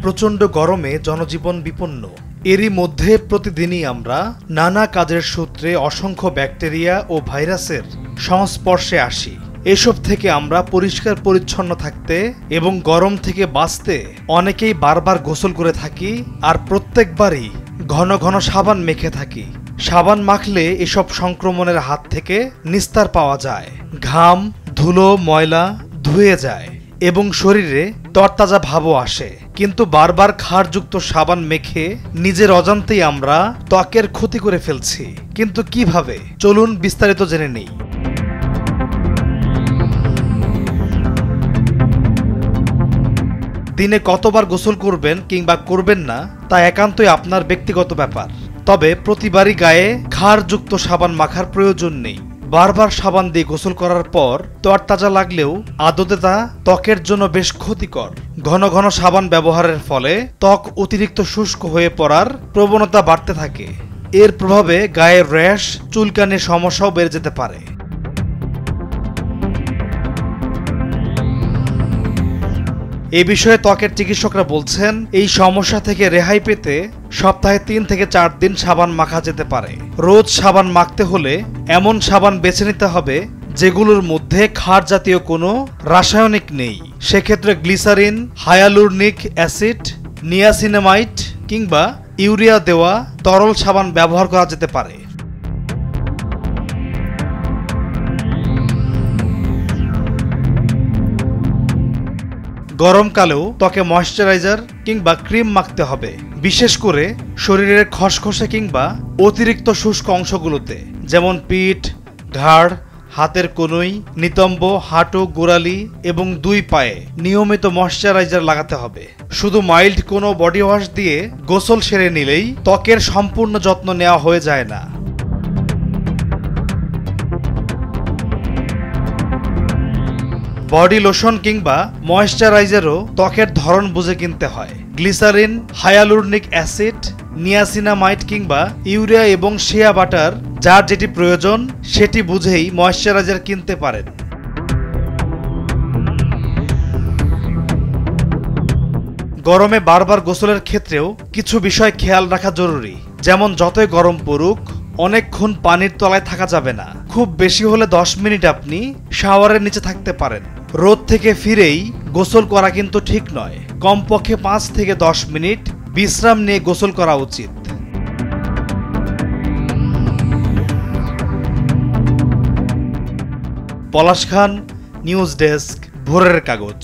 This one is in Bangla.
প্রচণ্ড গরমে জনজীবন বিপন্ন। এরই মধ্যে প্রতিদিনই আমরা নানা কাজের সূত্রে অসংখ্য ব্যাকটেরিয়া ও ভাইরাসের সংস্পর্শে আসি। এসব থেকে আমরা পরিষ্কার পরিচ্ছন্ন থাকতে এবং গরম থেকে বাঁচতে অনেকেই বারবার গোসল করে থাকি, আর প্রত্যেকবারই ঘন ঘন সাবান মেখে থাকি। সাবান মাখলে এসব সংক্রমণের হাত থেকে নিস্তার পাওয়া যায়। ঘাম, ধুলো, ময়লা ধুয়ে যায় এবং শরীরে তরতাজা ভাবও আসে। কিন্তু বারবার ক্ষারযুক্ত সাবান মেখে নিজের অজান্তেই আমরা ত্বকের ক্ষতি করে ফেলছি। কিন্তু কিভাবে? চলুন বিস্তারিত জেনে নেই। দিনে কতবার গোসল করবেন কিংবা করবেন না তা একান্তই আপনার ব্যক্তিগত ব্যাপার। তবে প্রতিবারই গায়ে ক্ষারযুক্ত সাবান মাখার প্রয়োজন নেই। বারবার সাবান দিয়ে গোসল করার পর তরতাজা লাগলেও আদতে তা ত্বকের জন্য বেশ ক্ষতিকর। ঘন ঘন সাবান ব্যবহারের ফলে ত্বক অতিরিক্ত শুষ্ক হয়ে পড়ার প্রবণতা বাড়তে থাকে। এর প্রভাবে গায়ের র্যাশ, চুলকানির সমস্যাও বেড়ে যেতে পারে। এই বিষয়ে ত্বকের চিকিৎসকরা বলছেন, এই সমস্যা থেকে রেহাই পেতে সপ্তাহে 3 থেকে 4 দিন সাবান মাখা যেতে পারে। রোজ সাবান মাখতে হলে এমন সাবান বেছে নিতে হবে যেগুলোর মধ্যে ক্ষার জাতীয় কোনো রাসায়নিক নেই। সেক্ষেত্রে গ্লিসারিন, হায়ালুরনিক অ্যাসিড, নিয়াসিনামাইড কিংবা ইউরিয়া দেওয়া তরল সাবান ব্যবহার করা যেতে পারে। গরমকালেও ত্বকে ময়েশ্চারাইজার কিংবা ক্রিম মাখতে হবে, বিশেষ করে শরীরের খসখসে কিংবা অতিরিক্ত শুষ্ক অংশগুলোতে, যেমন পিঠ, ঘাড়, হাতের কনুই, নিতম্ব, হাঁটু, গোড়ালি এবং 2 পায়ে নিয়মিত ময়েশ্চারাইজার লাগাতে হবে। শুধু মাইল্ড কোনো বডি ওয়াশ দিয়ে গোসল সেরে নিলেই ত্বকের সম্পূর্ণ যত্ন নেওয়া হয়ে যায় না। বডি লোশন কিংবা ময়েশ্চারাইজারও ত্বকের ধরন বুঝে কিনতে হয়। গ্লিসারিন, হায়ালুরনিক অ্যাসিড, নিয়াসিনামাইড কিংবা ইউরিয়া এবং শিয়া বাটার, যার যেটি প্রয়োজন সেটি বুঝেই ময়েশ্চারাইজার কিনতে পারেন। গরমে বারবার গোসলের ক্ষেত্রেও কিছু বিষয় খেয়াল রাখা জরুরি। যেমন যতই গরম পড়ুক অনেকক্ষণ পানির তলায় থাকা যাবে না। খুব বেশি হলে 10 মিনিট আপনি শাওয়ারের নিচে থাকতে পারেন। রোদ থেকে ফিরেই গোসল করা কিন্তু ঠিক নয়। কমপক্ষে 5 থেকে 10 মিনিট বিশ্রাম নিয়ে গোসল করা উচিত। পলাশ খান, নিউজ ডেস্ক, ভোরের কাগজ।